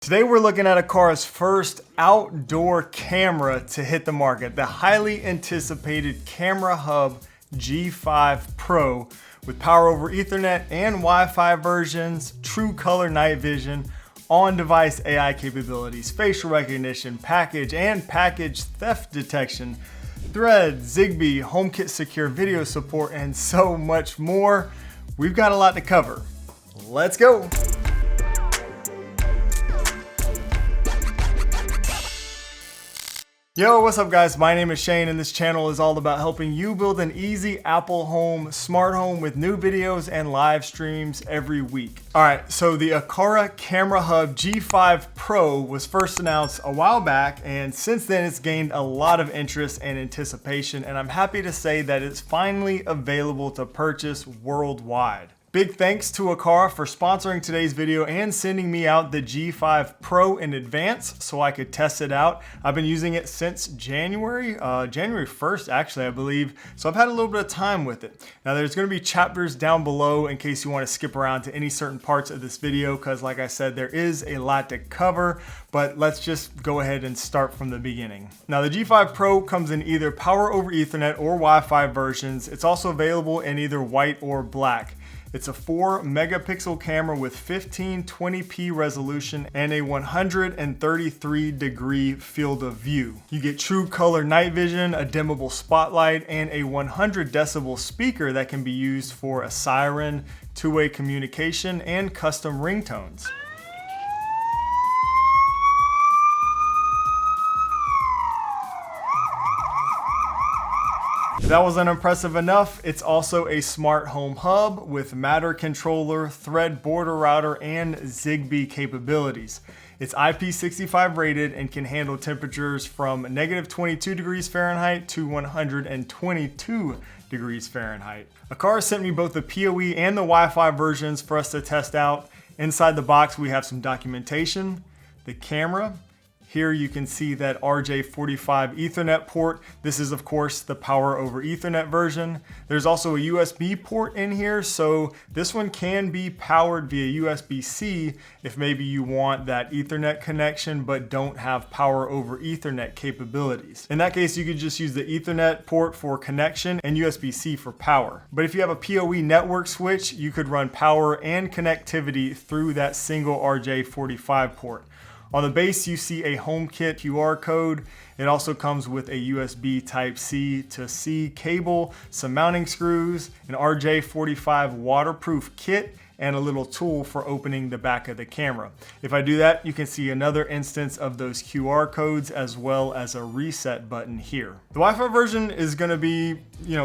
Today we're looking at Aqara's first outdoor camera to hit the market, the highly anticipated Camera Hub G5 Pro with power over Ethernet and Wi-Fi versions, true color night vision, on-device AI capabilities, facial recognition, package and package theft detection, Thread, Zigbee, HomeKit Secure video support, and so much more. We've got a lot to cover. Let's go. Yo, what's up guys? My name is Shane and this channel is all about helping you build an easy Apple home, smart home with new videos and live streams every week. All right, so the Aqara Camera Hub G5 Pro was first announced a while back, and since then it's gained a lot of interest and anticipation, and I'm happy to say that it's finally available to purchase worldwide. Big thanks to Aqara for sponsoring today's video and sending me out the G5 Pro in advance so I could test it out. I've been using it since January 1st actually, I believe. So I've had a little bit of time with it. Now there's gonna be chapters down below in case you wanna skip around to any certain parts of this video, because like I said, there is a lot to cover, but let's just go ahead and start from the beginning. Now the G5 Pro comes in either power over Ethernet or Wi-Fi versions. It's also available in either white or black. It's a 4 megapixel camera with 1520p resolution and a 133 degree field of view. You get true color night vision, a dimmable spotlight, and a 100 decibel speaker that can be used for a siren, two-way communication, and custom ringtones. If that wasn't impressive enough, it's also a smart home hub with Matter controller, Thread border router, and Zigbee capabilities. It's IP65 rated and can handle temperatures from -22 degrees Fahrenheit to 122 degrees Fahrenheit. Aqara sent me both the PoE and the Wi-Fi versions for us to test out. Inside the box, we have some documentation, the camera. Here you can see that RJ45 Ethernet port. This is of course the power over Ethernet version. There's also a USB port in here, so this one can be powered via USB-C if maybe you want that Ethernet connection but don't have power over Ethernet capabilities. In that case, you could just use the Ethernet port for connection and USB-C for power. But if you have a PoE network switch, you could run power and connectivity through that single RJ45 port. On the base, you see a HomeKit QR code. It also comes with a USB Type-C to C cable, some mounting screws, an RJ45 waterproof kit, and a little tool for opening the back of the camera. If I do that, you can see another instance of those QR codes as well as a reset button here. The Wi-Fi version is gonna be,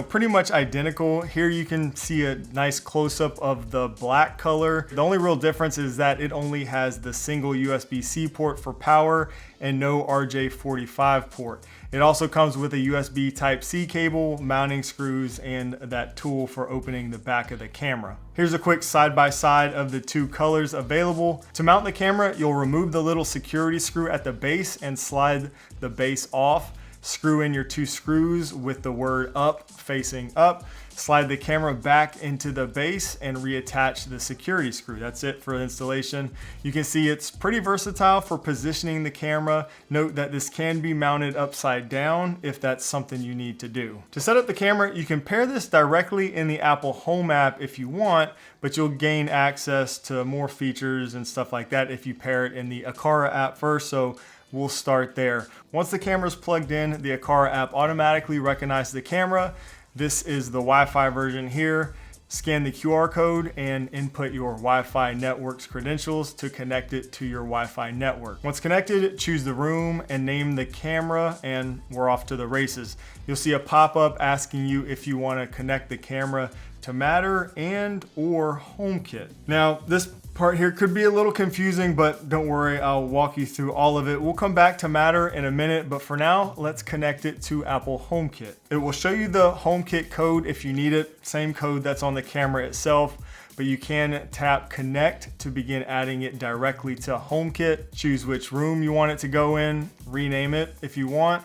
pretty much identical. Here you can see a nice close-up of the black color. The only real difference is that it only has the single USB-C port for power and no RJ45 port. It also comes with a USB Type-C cable, mounting screws, and that tool for opening the back of the camera. Here's a quick side-by-side of the two colors available. To mount the camera, you'll remove the little security screw at the base and slide the base off. Screw in your two screws with the word up facing up. Slide the camera back into the base and reattach the security screw. That's it for installation. You can see it's pretty versatile for positioning the camera. Note that this can be mounted upside down if that's something you need to do. To set up the camera, you can pair this directly in the Apple Home app if you want, but you'll gain access to more features and stuff like that if you pair it in the Aqara app first. So we'll start there. Once the camera is plugged in, the Aqara app automatically recognizes the camera. This is the Wi-Fi version here. Scan the QR code and input your Wi-Fi network's credentials to connect it to your Wi-Fi network. Once connected, choose the room and name the camera, and we're off to the races. You'll see a pop-up asking you if you want to connect the camera to Matter and or HomeKit. Now, this part here could be a little confusing, but don't worry, I'll walk you through all of it. We'll come back to Matter in a minute, but for now, let's connect it to Apple HomeKit. It will show you the HomeKit code if you need it, same code that's on the camera itself, but you can tap Connect to begin adding it directly to HomeKit. Choose which room you want it to go in, rename it if you want.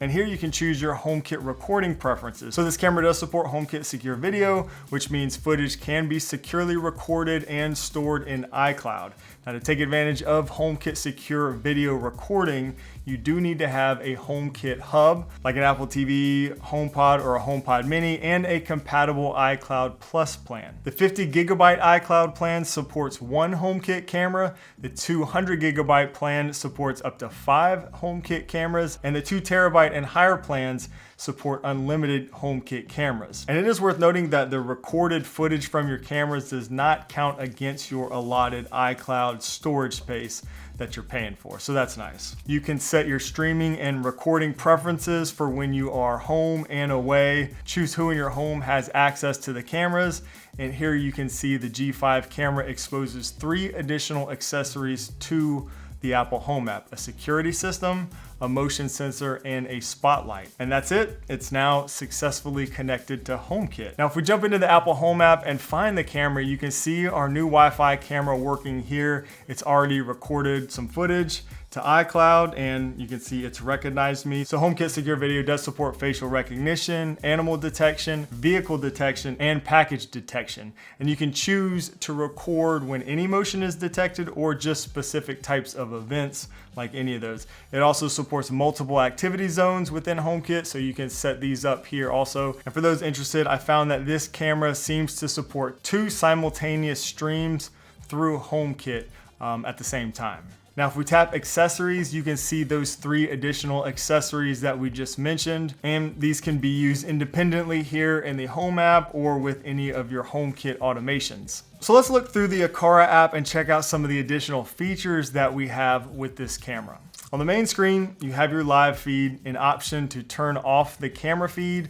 And here you can choose your HomeKit recording preferences. So this camera does support HomeKit Secure Video, which means footage can be securely recorded and stored in iCloud. Now, to take advantage of HomeKit Secure Video recording, you do need to have a HomeKit hub, like an Apple TV, HomePod, or a HomePod Mini, and a compatible iCloud Plus plan. The 50 gigabyte iCloud plan supports one HomeKit camera, the 200 gigabyte plan supports up to 5 HomeKit cameras, and the 2 terabyte and higher plans support unlimited HomeKit cameras. And it is worth noting that the recorded footage from your cameras does not count against your allotted iCloud storage space that you're paying for, so that's nice. You can set your streaming and recording preferences for when you are home and away. Choose who in your home has access to the cameras, and here you can see the G5 camera exposes 3 additional accessories to the Apple Home app: a security system, a motion sensor, and a spotlight. And that's it. It's now successfully connected to HomeKit. Now, if we jump into the Apple Home app and find the camera, you can see our new Wi-Fi camera working here. It's already recorded some footage to iCloud, and you can see it's recognized me. So HomeKit Secure Video does support facial recognition, animal detection, vehicle detection, and package detection. And you can choose to record when any motion is detected or just specific types of events, like any of those. It also supports multiple activity zones within HomeKit, so you can set these up here also. And for those interested, I found that this camera seems to support 2 simultaneous streams through HomeKit at the same time. Now, if we tap accessories, you can see those 3 additional accessories that we just mentioned, and these can be used independently here in the Home app or with any of your HomeKit automations. So let's look through the Aqara app and check out some of the additional features that we have with this camera. On the main screen, you have your live feed, an option to turn off the camera feed,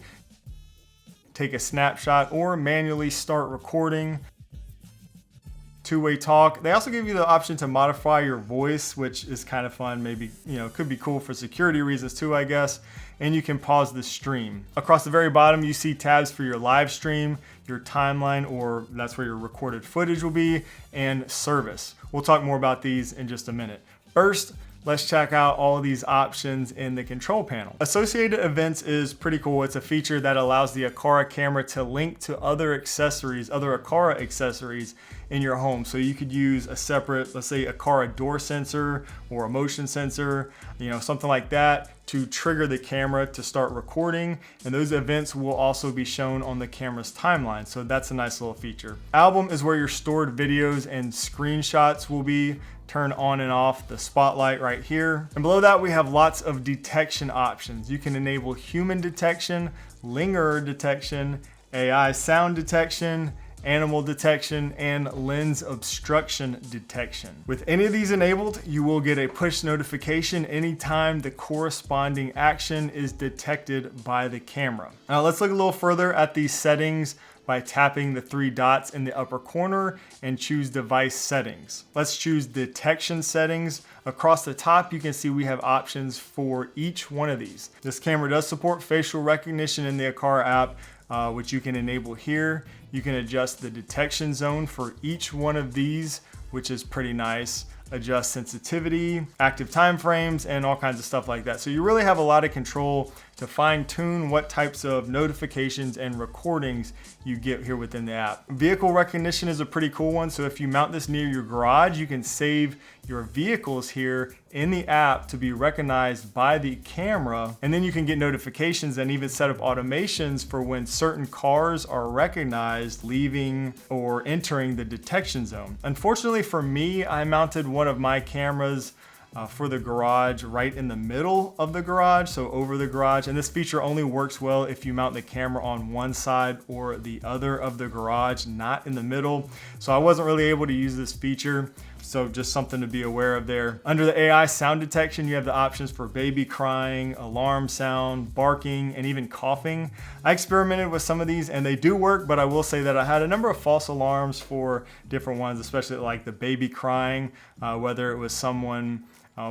take a snapshot, or manually start recording. Two-way talk. They also give you the option to modify your voice, which is kind of fun. Maybe, could be cool for security reasons too, I guess. And you can pause the stream. Across the very bottom, you see tabs for your live stream, your timeline, or that's where your recorded footage will be, and service. We'll talk more about these in just a minute. First, let's check out all of these options in the control panel. Associated events is pretty cool. It's a feature that allows the Aqara camera to link to other Aqara accessories in your home. So you could use a separate, let's say, Aqara door sensor or a motion sensor, something like that, to trigger the camera to start recording. And those events will also be shown on the camera's timeline. So that's a nice little feature. Album is where your stored videos and screenshots will be. Turn on and off the spotlight right here. And below that, we have lots of detection options. You can enable human detection, lingerer detection, AI sound detection, animal detection, and lens obstruction detection. With any of these enabled, you will get a push notification anytime the corresponding action is detected by the camera. Now let's look a little further at these settings by tapping the 3 dots in the upper corner and choose device settings. Let's choose detection settings. Across the top, you can see we have options for each one of these. This camera does support facial recognition in the Aqara app, which you can enable here. You can adjust the detection zone for each one of these, which is pretty nice. Adjust sensitivity, active time frames, and all kinds of stuff like that. So you really have a lot of control to fine tune what types of notifications and recordings you get here within the app. Vehicle recognition is a pretty cool one. So if you mount this near your garage, you can save your vehicles here in the app to be recognized by the camera. And then you can get notifications and even set up automations for when certain cars are recognized leaving or entering the detection zone. Unfortunately for me, I mounted one of my cameras for the garage right in the middle of the garage, so over the garage. And this feature only works well if you mount the camera on one side or the other of the garage, not in the middle. So I wasn't really able to use this feature. So just something to be aware of there. Under the AI sound detection, you have the options for baby crying, alarm sound, barking, and even coughing. I experimented with some of these and they do work, but I will say that I had a number of false alarms for different ones, especially like the baby crying, whether it was someone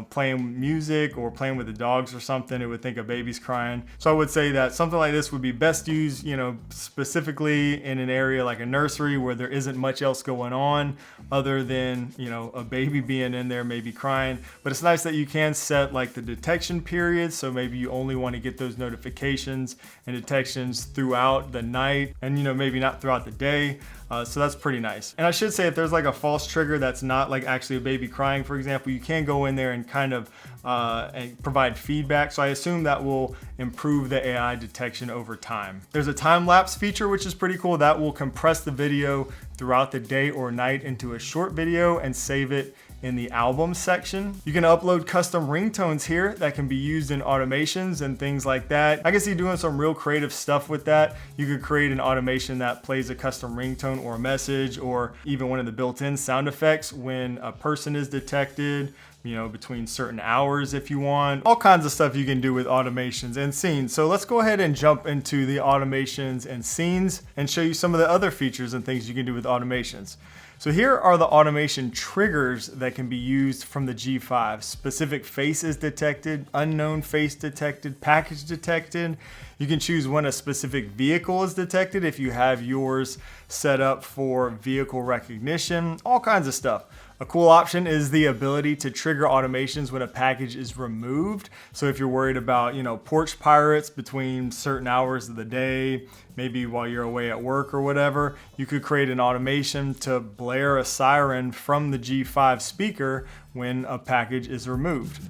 playing music or playing with the dogs or something, it would think a baby's crying. So I would say that something like this would be best used, specifically in an area like a nursery where there isn't much else going on other than, a baby being in there, maybe crying. But it's nice that you can set like the detection period. So maybe you only want to get those notifications and detections throughout the night and, maybe not throughout the day. So that's pretty nice. And I should say, if there's like a false trigger that's not like actually a baby crying, for example, you can go in there and kind of and provide feedback. So I assume that will improve the AI detection over time. There's a time lapse feature, which is pretty cool. That will compress the video throughout the day or night into a short video and save it in the album section. You can upload custom ringtones here that can be used in automations and things like that. I can see doing some real creative stuff with that. You could create an automation that plays a custom ringtone or a message, or even one of the built-in sound effects when a person is detected, between certain hours if you want. All kinds of stuff you can do with automations and scenes. So let's go ahead and jump into the automations and scenes and show you some of the other features and things you can do with automations. So here are the automation triggers that can be used from the G5. Specific face is detected, unknown face detected, package detected. You can choose when a specific vehicle is detected if you have yours set up for vehicle recognition, all kinds of stuff. A cool option is the ability to trigger automations when a package is removed. So if you're worried about, porch pirates between certain hours of the day, maybe while you're away at work or whatever, you could create an automation to blare a siren from the G5 speaker when a package is removed.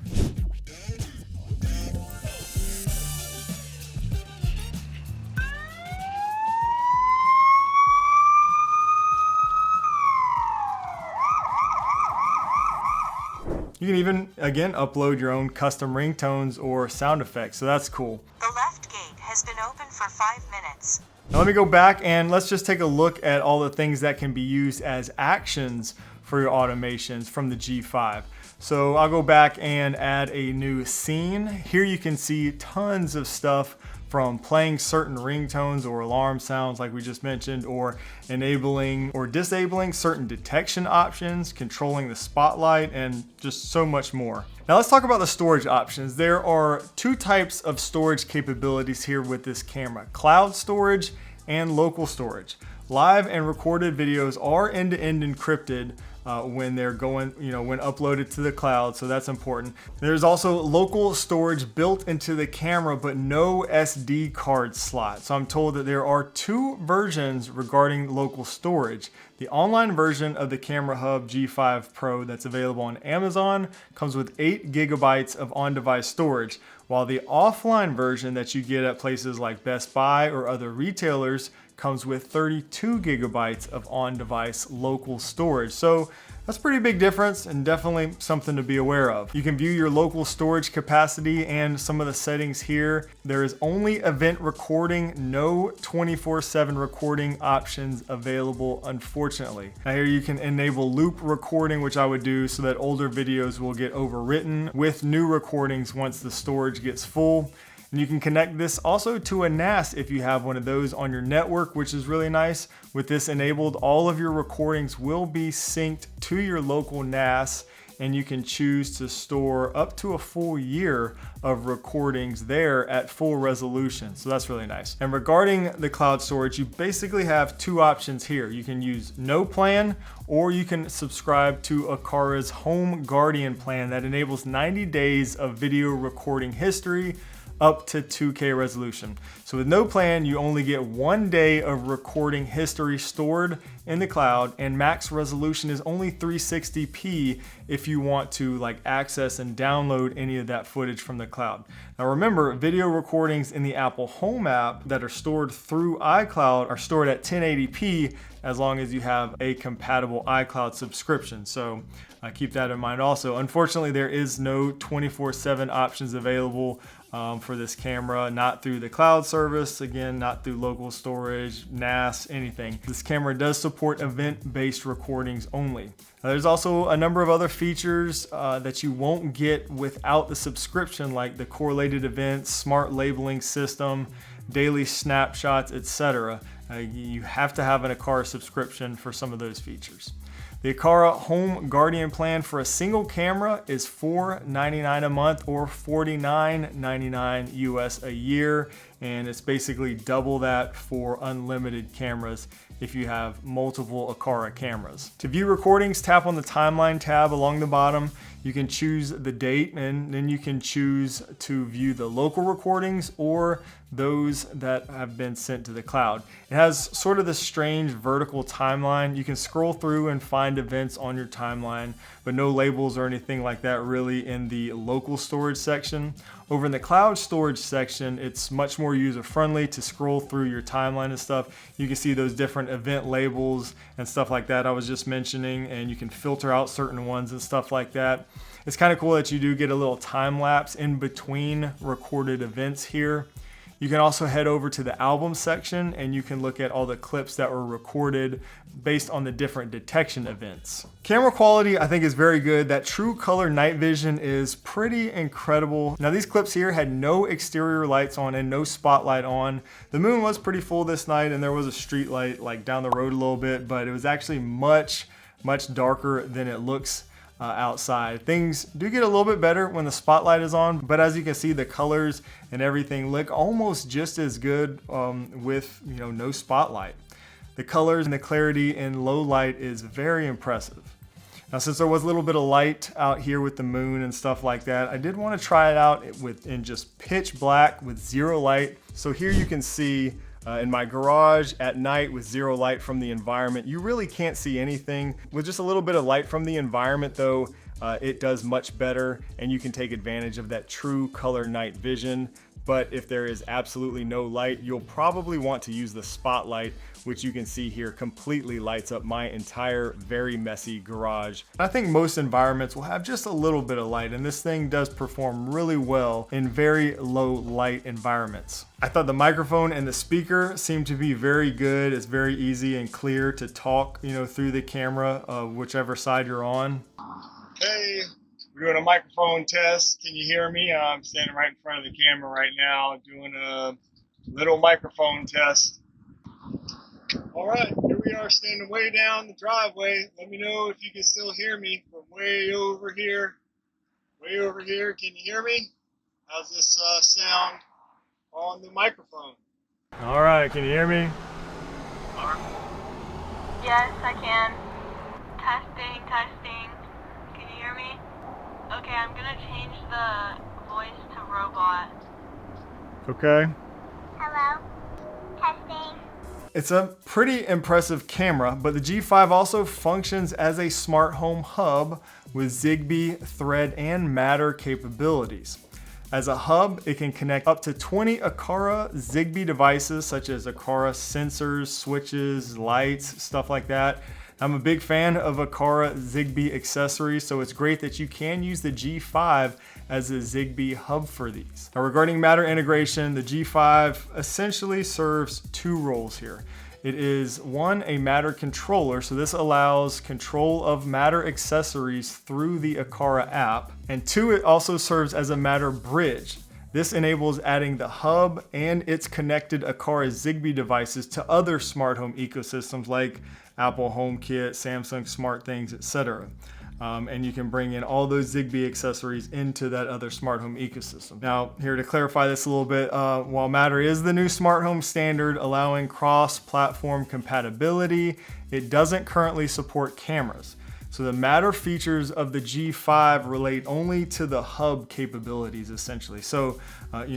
You can even, again, upload your own custom ringtones or sound effects, so that's cool. The left gate has been open for 5 minutes. Now let me go back and let's just take a look at all the things that can be used as actions for your automations from the G5. So I'll go back and add a new scene. Here you can see tons of stuff, from playing certain ringtones or alarm sounds like we just mentioned, or enabling or disabling certain detection options, controlling the spotlight, and just so much more. Now let's talk about the storage options. There are two types of storage capabilities here with this camera: cloud storage and local storage. Live and recorded videos are end-to-end encrypted when they're going, when uploaded to the cloud, so that's important. There's also local storage built into the camera, but no SD card slot. So I'm told that there are two versions regarding local storage. The online version of the Camera Hub G5 Pro that's available on Amazon comes with 8 gigabytes of on-device storage, while the offline version that you get at places like Best Buy or other retailers comes with 32 gigabytes of on-device local storage. So that's a pretty big difference and definitely something to be aware of. You can view your local storage capacity and some of the settings here. There is only event recording, no 24/7 recording options available, unfortunately. Now here you can enable loop recording, which I would do so that older videos will get overwritten with new recordings once the storage gets full. And you can connect this also to a NAS if you have one of those on your network, which is really nice. With this enabled, all of your recordings will be synced to your local NAS, and you can choose to store up to a full year of recordings there at full resolution. So that's really nice. And regarding the cloud storage, you basically have two options here. You can use no plan, or you can subscribe to Aqara's Home Guardian plan that enables 90 days of video recording history up to 2K resolution. So with no plan, you only get 1 day of recording history stored in the cloud, and max resolution is only 360p if you want to access and download any of that footage from the cloud. Now remember, video recordings in the Apple Home app that are stored through iCloud are stored at 1080p as long as you have a compatible iCloud subscription. So keep that in mind also. Unfortunately, there is no 24/7 options available for this camera, not through the cloud service, again, not through local storage, NAS, anything. This camera does support event-based recordings only. Now, there's also a number of other features that you won't get without the subscription, like the correlated events, smart labeling system, daily snapshots, etc. You have to have an Aqara subscription for some of those features. The Aqara Home Guardian plan for a single camera is $4.99 a month or $49.99 US a year. And it's basically double that for unlimited cameras if you have multiple Aqara cameras. To view recordings, tap on the timeline tab along the bottom. You can choose the date, and then you can choose to view the local recordings or those that have been sent to the cloud. It has sort of this strange vertical timeline. You can scroll through and find events on your timeline, but no labels or anything like that really in the local storage section. Over in the cloud storage section, it's much more user-friendly to scroll through your timeline and stuff. You can see those different event labels and stuff like that I was just mentioning, and you can filter out certain ones and stuff like that. It's kind of cool that you do get a little time lapse in between recorded events here. You can also head over to the album section and you can look at all the clips that were recorded based on the different detection events. Camera quality I think is very good. That true color night vision is pretty incredible. Now these clips here had no exterior lights on and no spotlight on. The moon was pretty full this night and there was a street light like down the road a little bit, but it was actually much darker than it looks outside. Things do get a little bit better when the spotlight is on, but as you can see, the colors and everything look almost just as good with no spotlight. The colors and the clarity in low light is very impressive. Now, since there was a little bit of light out here with the moon and stuff like that, I did want to try it out in just pitch black with zero light. So here you can see in my garage at night with zero light from the environment, you really can't see anything. With just a little bit of light from the environment though, it does much better and you can take advantage of that true color night vision. But if there is absolutely no light, you'll probably want to use the spotlight, which you can see here completely lights up my entire very messy garage. I think most environments will have just a little bit of light, and this thing does perform really well in very low light environments. I thought the microphone and the speaker seemed to be very good. It's very easy and clear to talk, through the camera of whichever side you're on. Hey. We're doing a microphone test. Can you hear me? I'm standing right in front of the camera right now doing a little microphone test. All right, here we are standing way down the driveway. Let me know if you can still hear me from way over here. Way over here, can you hear me? How's this sound on the microphone? All right, can you hear me? Yes, I can. Testing, testing. Can you hear me? Okay, I'm gonna change the voice to robot. Okay. Hello? Testing. It's a pretty impressive camera, but the G5 also functions as a smart home hub with Zigbee, Thread, and Matter capabilities. As a hub, it can connect up to 20 Aqara Zigbee devices, such as Aqara sensors, switches, lights, stuff like that. I'm a big fan of Aqara Zigbee accessories, so it's great that you can use the G5 as a Zigbee hub for these. Now, regarding Matter integration, the G5 essentially serves two roles here. It is one, a Matter controller, so this allows control of Matter accessories through the Aqara app, and two, it also serves as a Matter bridge. This enables adding the hub and its connected Aqara Zigbee devices to other smart home ecosystems like Apple HomeKit, Samsung SmartThings, etc. And you can bring in all those Zigbee accessories into that other smart home ecosystem. Now, here to clarify this a little bit, while Matter is the new smart home standard allowing cross-platform compatibility, it doesn't currently support cameras. So the Matter features of the G5 relate only to the hub capabilities essentially. So,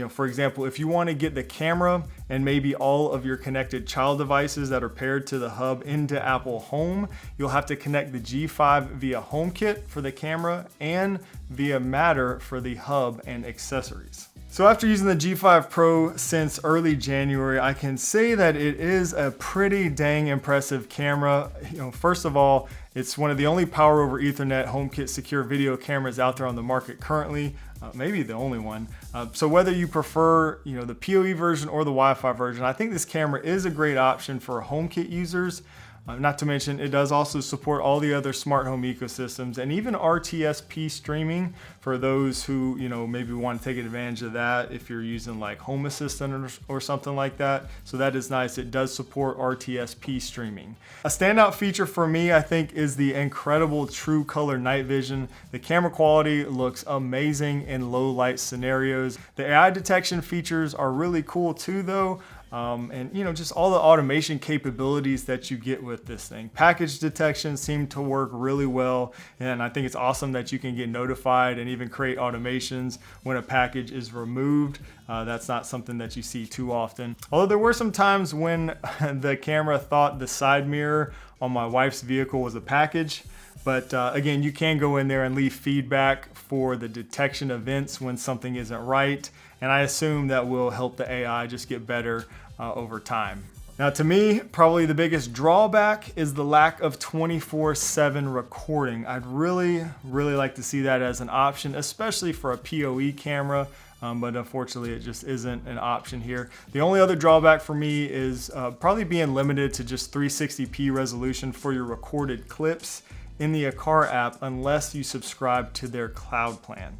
for example, if you want to get the camera and maybe all of your connected child devices that are paired to the hub into Apple Home, you'll have to connect the G5 via HomeKit for the camera and via Matter for the hub and accessories. So after using the G5 Pro since early January, I can say that it is a pretty dang impressive camera. First of all, it's one of the only power over Ethernet HomeKit Secure video cameras out there on the market currently, maybe the only one. So whether you prefer, the PoE version or the Wi-Fi version, I think this camera is a great option for HomeKit users. Not to mention, it does also support all the other smart home ecosystems and even RTSP streaming for those who, maybe want to take advantage of that if you're using like Home Assistant or something like that. So that is nice. It does support RTSP streaming. A standout feature for me, I think, is the incredible true color night vision. The camera quality looks amazing in low light scenarios. The AI detection features are really cool too, though. And just all the automation capabilities that you get with this thing. Package detection seemed to work really well, and I think it's awesome that you can get notified and even create automations when a package is removed. That's not something that you see too often. Although there were some times when the camera thought the side mirror on my wife's vehicle was a package. But again, you can go in there and leave feedback for the detection events when something isn't right. And I assume that will help the AI just get better over time. Now, to me, probably the biggest drawback is the lack of 24/7 recording. I'd really like to see that as an option, especially for a PoE camera. But unfortunately, it just isn't an option here. The only other drawback for me is probably being limited to just 360p resolution for your recorded clips in the Aqara app unless you subscribe to their cloud plan.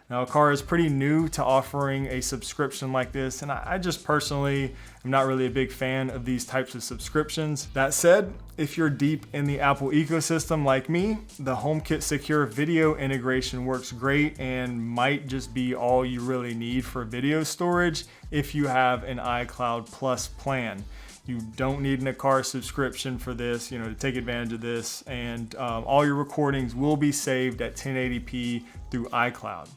Now, Aqara is pretty new to offering a subscription like this, and I just personally am not really a big fan of these types of subscriptions. That said, if you're deep in the Apple ecosystem like me, the HomeKit Secure video integration works great and might just be all you really need for video storage if you have an iCloud Plus plan. You don't need an Aqara subscription for this, to take advantage of this, and all your recordings will be saved at 1080p through iCloud.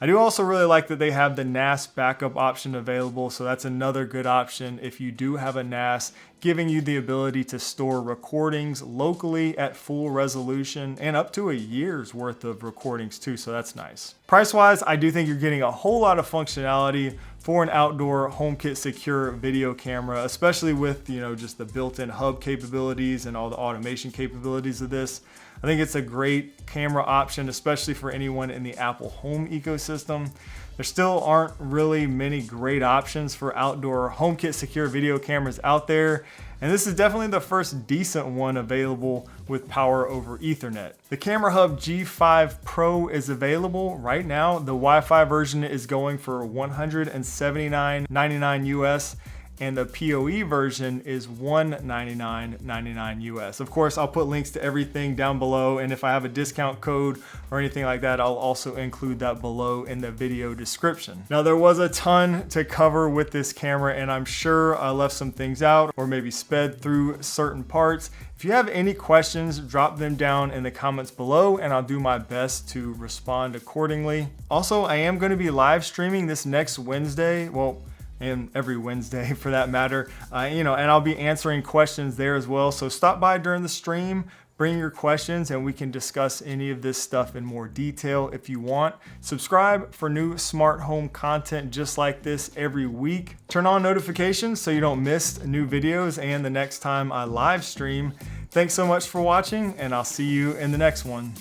I do also really like that they have the NAS backup option available, so that's another good option if you do have a NAS, giving you the ability to store recordings locally at full resolution and up to a year's worth of recordings too, so that's nice. Price-wise, I do think you're getting a whole lot of functionality for an outdoor HomeKit Secure video camera, especially with just the built-in hub capabilities and all the automation capabilities of this. I think it's a great camera option, especially for anyone in the Apple Home ecosystem. There still aren't really many great options for outdoor HomeKit Secure video cameras out there, and this is definitely the first decent one available with power over Ethernet. The Camera Hub G5 Pro is available right now. The Wi-Fi version is going for $179.99 US, and the PoE version is $199.99 US. Of course, I'll put links to everything down below, and if I have a discount code or anything like that, I'll also include that below in the video description. Now, there was a ton to cover with this camera, and I'm sure I left some things out or maybe sped through certain parts. If you have any questions, drop them down in the comments below, and I'll do my best to respond accordingly. Also, I am going to be live streaming this next Wednesday. And every Wednesday for that matter, and I'll be answering questions there as well. So stop by during the stream, bring your questions, and we can discuss any of this stuff in more detail if you want. Subscribe for new smart home content just like this every week. Turn on notifications so you don't miss new videos and the next time I live stream. Thanks so much for watching, and I'll see you in the next one.